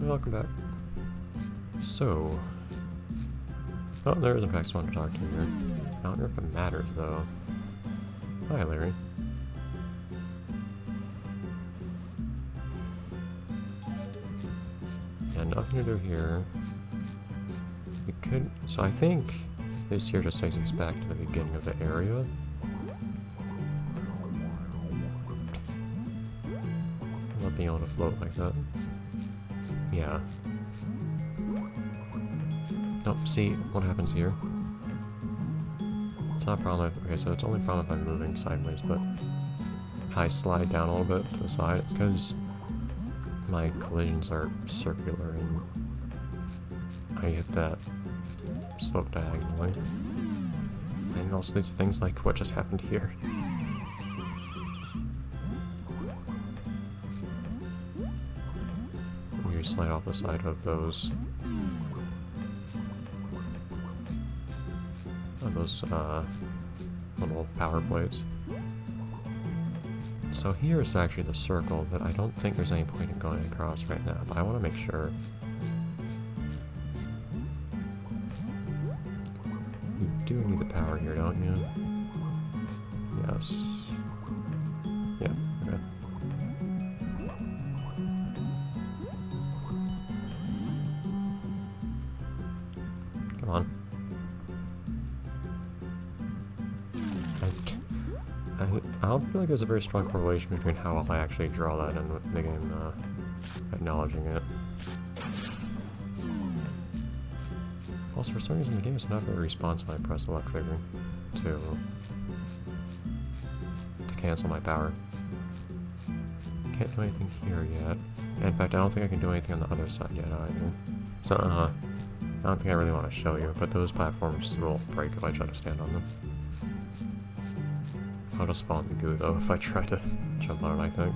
Welcome back. So... Oh, there is in fact someone to talk to here. I don't know if it matters, though. Hi, Larry. Yeah, nothing to do here. We could... So I think this here just takes us back to the beginning of the area. I love being able to float like that. Yeah. Oh, see what happens here. It's not a problem if, okay, so it's only a problem if I'm moving sideways, but if I slide down a little bit to the side, it's because my collisions are circular and I hit that slope diagonally. And also these things like what just happened here. You slide off the side of those little power plates. So here is actually the circle that I don't think there's any point in going across right now, but I want to make sure. You do need the power here, don't you? Yes. Yeah, okay. Come on. I don't feel like there's a very strong correlation between how well I actually draw that and the game acknowledging it. Also, for some reason, the game is not very responsive when I press the left trigger to cancel my power. Can't do anything here yet. In fact, I don't think I can do anything on the other side yet either. So, I don't think I really want to show you, but those platforms will break if I try to stand on them. I'll just fall in the goo though if I try to jump on it, I think.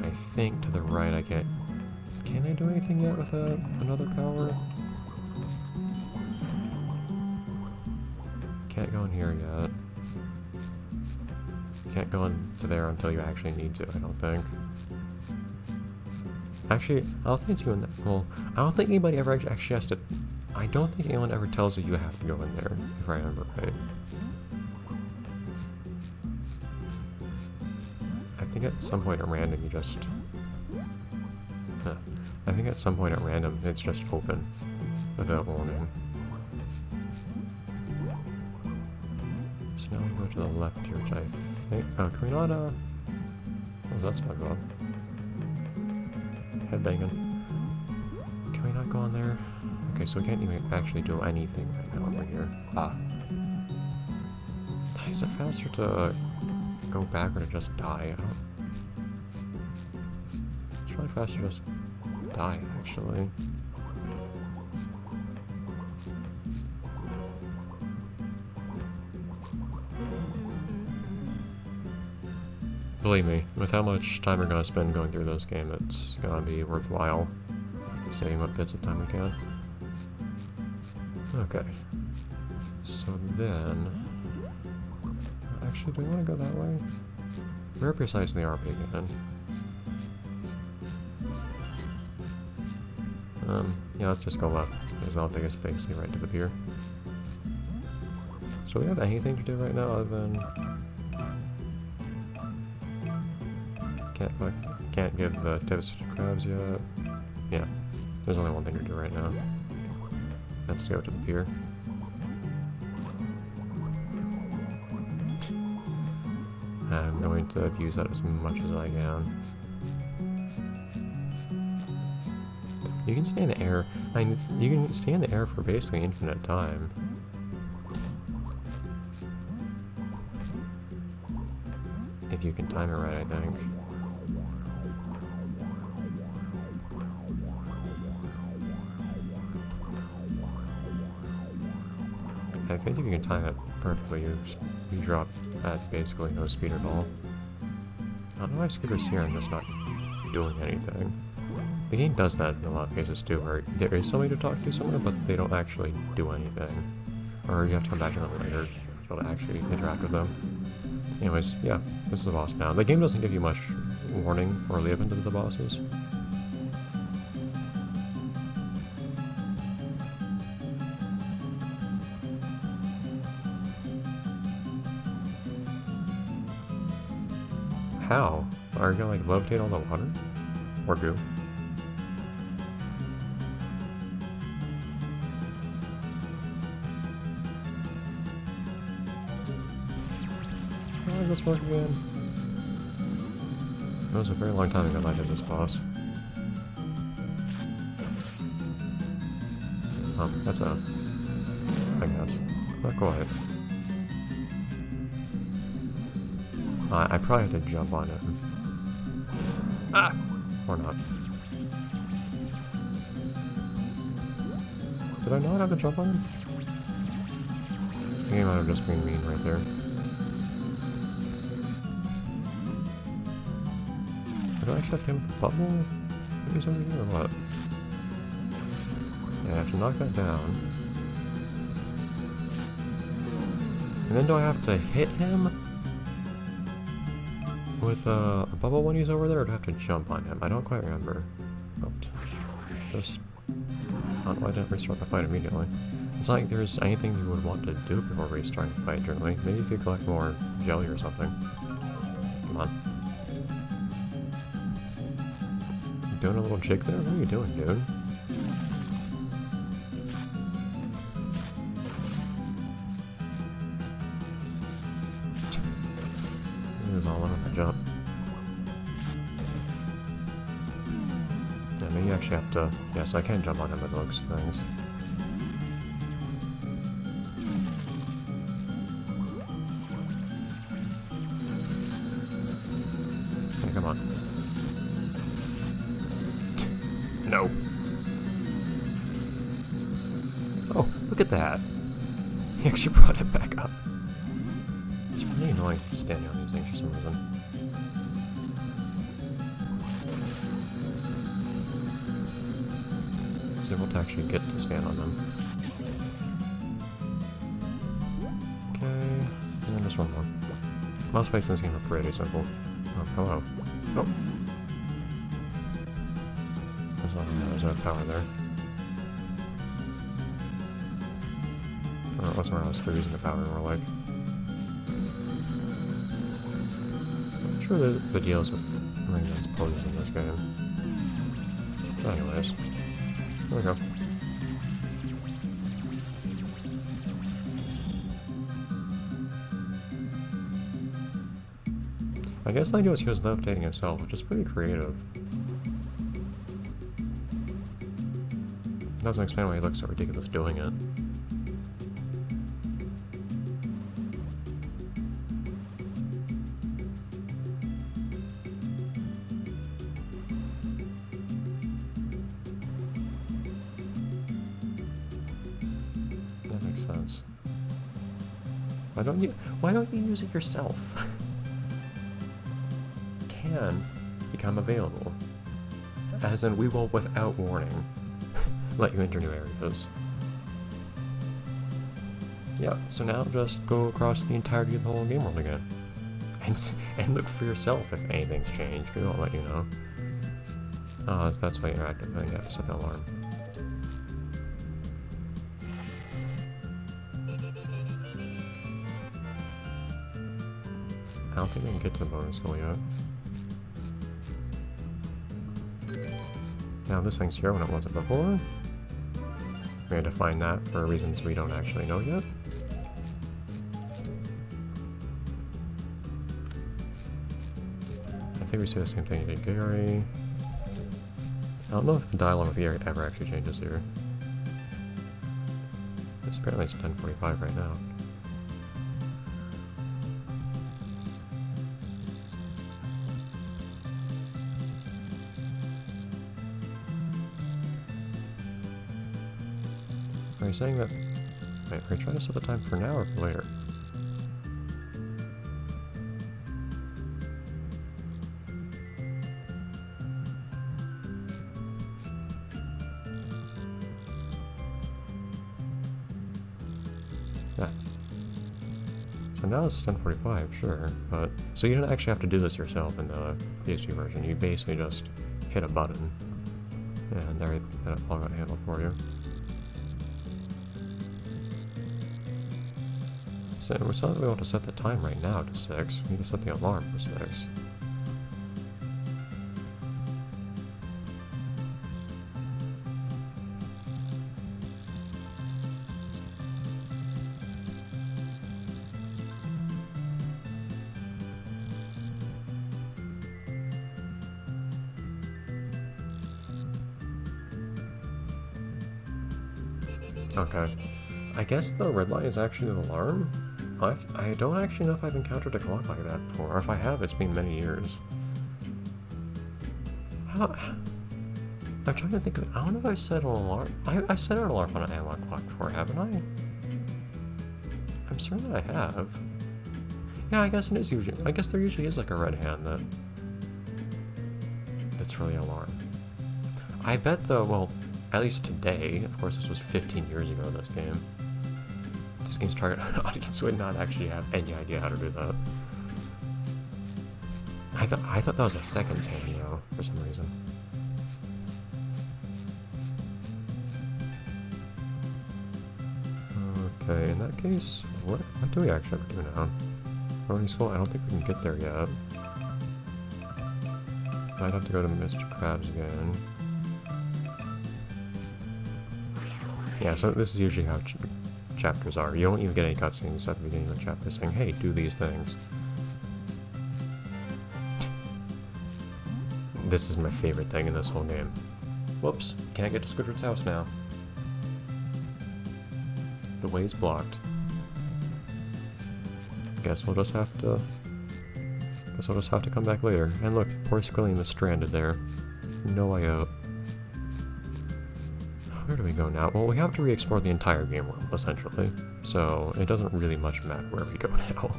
I think to the right I can't... Can I do anything yet with another power? Can't go in here yet. Can't go into there until you actually need to, I don't think. Actually, I don't think it's even that... Well, I don't think anybody ever actually has to... I don't think anyone ever tells you you have to go in there, if I remember right. I think at some point at random you just... I think at some point at random it's just open without warning. So now we go to the left here, which I think... Oh, can we not, Oh, that's Spongebob. Headbanging. Can we not go on there? Okay, so we can't even actually do anything right now over here. Ah. Is it faster to go back or to just die? I don't... It's probably faster to just die, actually. Believe me, with how much time we're gonna spend going through this game, it's gonna be worthwhile saving what bits of time we can. Okay. So then... Actually, do we want to go that way? Where precisely are we again? Yeah, let's just go left, because that'll take us basically right to the pier. So do we have anything to do right now other than... Can't give the tips to crabs yet. Yeah, there's only one thing to do right now. That's to go to the pier. I'm going to use that as much as I can. You can stay in the air. I mean, you can stay in the air for basically infinite time. If you can time it right, I think. I think if you can time it perfectly, you drop at basically no speed at all. I don't know why Skipper's here and just not doing anything. The game does that in a lot of cases too, where there is somebody to talk to somewhere, but they don't actually do anything. Or you have to come back to them later to be able to actually interact with them. Anyways, yeah, this is the boss now. The game doesn't give you much warning or lead up into the bosses. How? Are you gonna like levitate on the water? Or goo? How does this work again? It was a very long time ago I did this boss. Oh, that's a... I guess. Not quite. I probably had to jump on it. Ah! Or not. Did I not have to jump on him? The game might have just been mean right there. Did I actually have to hit with the bubble? Maybe he's over here or what? Yeah, I have to knock that down. And then do I have to hit him with a bubble when he's over there, or do I have to jump on him? I don't quite remember. Oops. Just... I don't know why I didn't restart the fight immediately. It's not like there's anything you would want to do before restarting the fight, generally. Maybe you could collect more jelly or something. Come on. You doing a little jig there? What are you doing, dude? He was all in on the jump. Yeah, maybe you actually have to... Yes, I can jump on him, it looks things. Okay, come on. No. Oh, look at that. He actually brought it back up. It's really annoying standing on these things for some reason. It's able to actually get to stand on them. Okay, and then just one more. Most fights in this game are pretty simple. Oh, hello. Oh. There's no power there. Or it wasn't where I was still using the power, more like. I'm sure the deals with rings poses in this game. But anyways, there we go. I guess the idea was he was levitating himself, which is pretty creative. Doesn't explain why he looks so ridiculous doing it. That makes sense. Why don't you use it yourself? Can become available. As in, we will, without warning, let you enter new areas. Yeah, so now just go across the entirety of the whole game world again. And look for yourself if anything's changed, because I'll let you know. Oh, that's why interactive thing, yeah, set the alarm. I don't think we can get to the bonus goal yet. Now this thing's here when it wasn't before. We had to find that for reasons we don't actually know yet. I think we see the same thing at Gary. I don't know if the dialogue with Gary ever actually changes here. Apparently it's 10:45 right now. Are you saying that... Wait, are you trying to set the time for now or for later? Yeah. So now it's 10:45, sure, but... So you didn't actually have to do this yourself in the PSP version. You basically just hit a button, and everything that all got handled for you. So we're still not able to set the time right now to 6. We need to set the alarm for 6. Okay. I guess the red light is actually an alarm? I don't actually know if I've encountered a clock like that before, or if I have, it's been many years. How... I'm trying to think of... I don't know if I set an alarm... I set an alarm on an analog clock before, haven't I? I'm certain that I have. Yeah, I guess it is usually... I guess there usually is like a red hand that's really an alarm. I bet though, well, at least today, of course this was 15 years ago, this game. This game's target audience would not actually have any idea how to do that. I thought that was a second hand, you know, for some reason. Okay, in that case, what do we actually have to do now? Boarding school? I don't think we can get there yet. Might have to go to Mr. Krabs again. Yeah, so this is usually how chapters are. You don't even get any cutscenes at the beginning of the chapter saying, hey, do these things. This is my favorite thing in this whole game. Whoops, can't get to Squidward's house now. The way's blocked. Guess we'll just have to come back later. And look, poor Squilliam is stranded there. No way out. Where do we go now? Well, we have to re-explore the entire game world, essentially. So, it doesn't really much matter where we go now.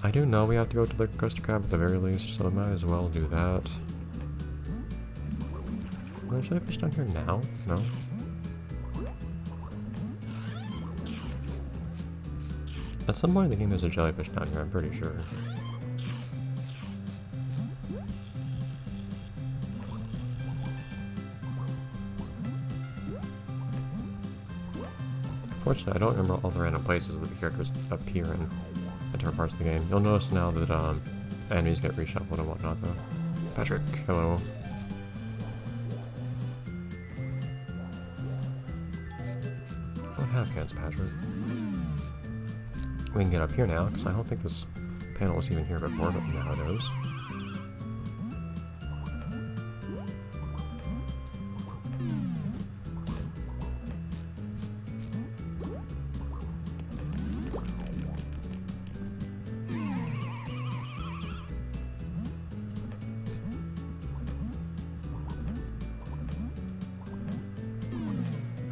I do know we have to go to the Krusty Krab at the very least, so I might as well do that. Are there jellyfish down here now? No? At some point in the game there's a jellyfish down here, I'm pretty sure. Unfortunately, I don't remember all the random places that the characters appear in at different parts of the game. You'll notice now that enemies get reshuffled and whatnot though. Patrick, hello. What happens, Patrick? We can get up here now, because I don't think this panel was even here before, but now it is.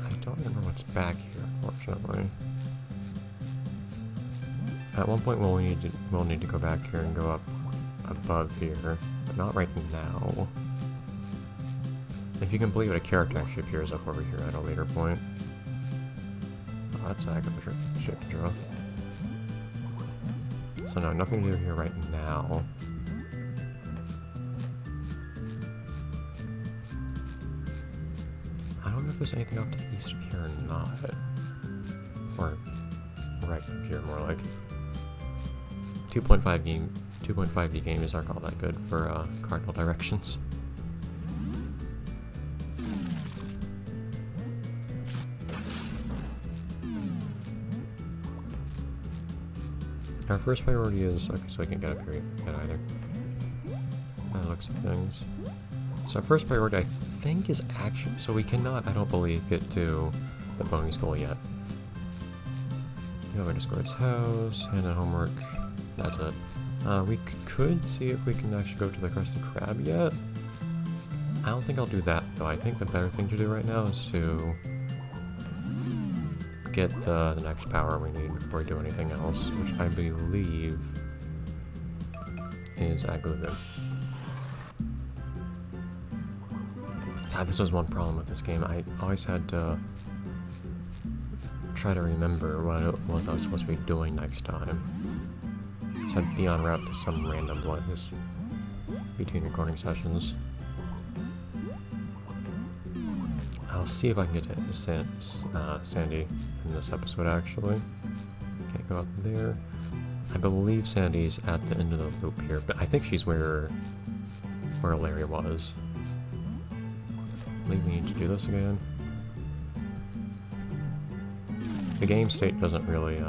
I don't remember what's back here, unfortunately. At one point we'll need to go back here and go up above here, but not right now. If you can believe it, a character actually appears up over here at a later point. Oh, that's a heck of a shape to draw. So no, nothing to do here right now. I don't know if there's anything off to the east of here or not. Or right here, more like. 2.5D games aren't all that good for cardinal directions. Our first priority is okay, so I can get up here yet either. By the looks of things. So our first priority, I think, is actually so we cannot, I don't believe, get to the Boney School yet. Go over to Squid's house, hand in homework. That's it. We could see if we can actually go to the Krusty Krab yet. I don't think I'll do that, though. I think the better thing to do right now is to get the next power we need before we do anything else, which I believe is Agluga. This was one problem with this game. I always had to try to remember what it was I was supposed to be doing next time. So I'd be en route to some random place between recording sessions. I'll see if I can get to Sandy in this episode, actually. Can't go up there. I believe Sandy's at the end of the loop here, but I think she's where Larry was. I believe we need to do this again. The game state doesn't really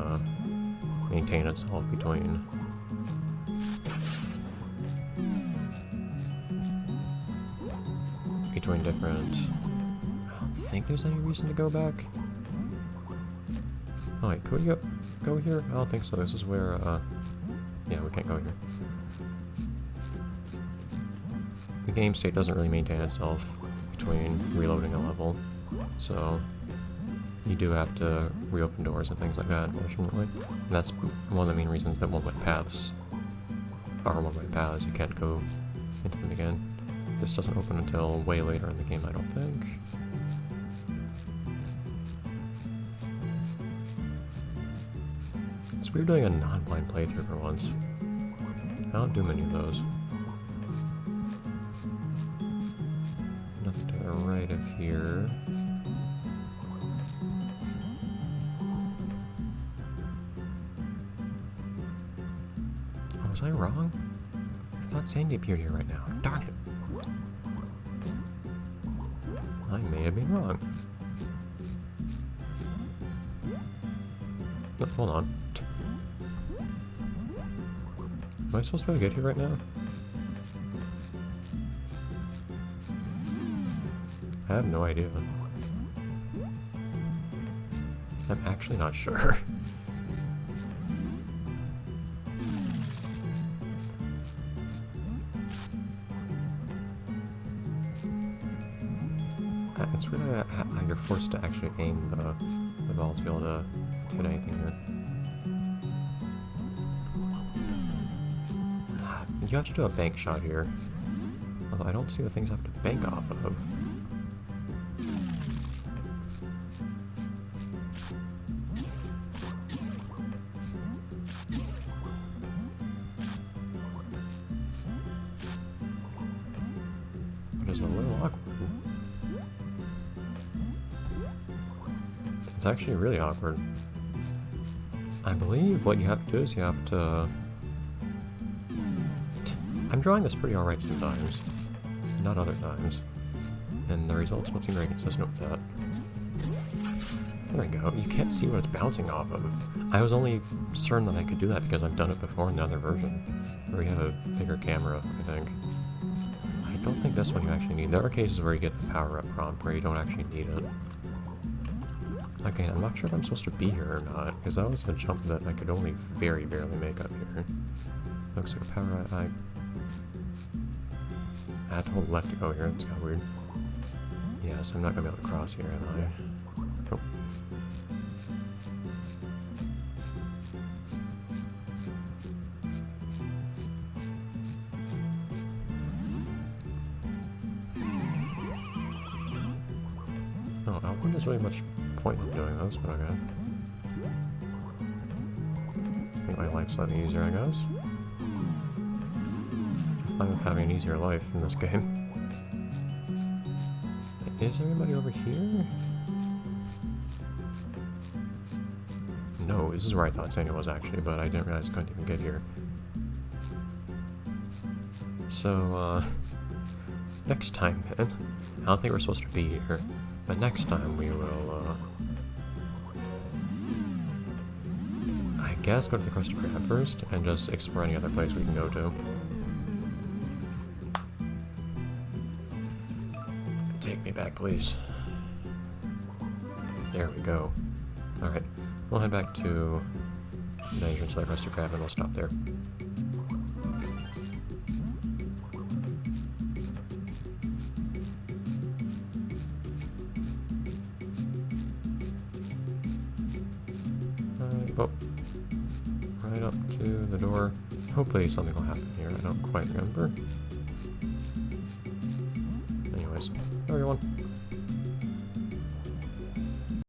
maintain itself between different don't think there's any reason to go back. Oh wait, could we go here? I don't think so. This is where, yeah, we can't go here. The game state doesn't really maintain itself between reloading a level, so you do have to reopen doors and things like that, unfortunately. And that's one of the main reasons that one-way paths are one-way paths. You can't go into them again. This doesn't open until way later in the game, I don't think. It's weird doing a non-blind playthrough for once. I don't do many of those. Nothing to the right of here. Oh, was I wrong? I thought Sandy appeared here right now. Darn it! I may have been wrong. Oh, hold on. Am I supposed to be able to get here right now? I have no idea. I'm actually not sure. It's really how you're forced to actually aim the ball to be able to hit anything here. You have to do a bank shot here. Although I don't see the things I have to bank off of. It is a little awkward. It's actually really awkward. I believe what you have to do is you have to... I'm drawing this pretty alright sometimes, not other times, and the results don't seem very consistent with that. There we go. You can't see what it's bouncing off of. I was only certain that I could do that because I've done it before in the other version, where you have a bigger camera, I think. I don't think this one you actually need. There are cases where you get the power-up prompt where you don't actually need it. Okay, I'm not sure if I'm supposed to be here or not, because that was a jump that I could only very barely make up here. Looks like a power-up. I had to hold left to go here, it's kind of weird. Yes, I'm not going to be able to cross here, am I? Nope. Oh, I don't think there's really much point in doing this, but okay. Make my life slightly easier, I guess. I'm with having an easier life in this game. Is there anybody over here? No, this is where I thought Sandy was actually, but I didn't realize I couldn't even get here. So, next time then. I don't think we're supposed to be here, but next time we will, I guess go to the Krusty Krab first, and just explore any other place we can go to. Take me back, please. There we go. Alright, we'll head back to the entrance to the Krusty Krab and we'll stop there. Oh, right up to the door. Hopefully something will happen here. I don't quite remember. Anyways, everyone.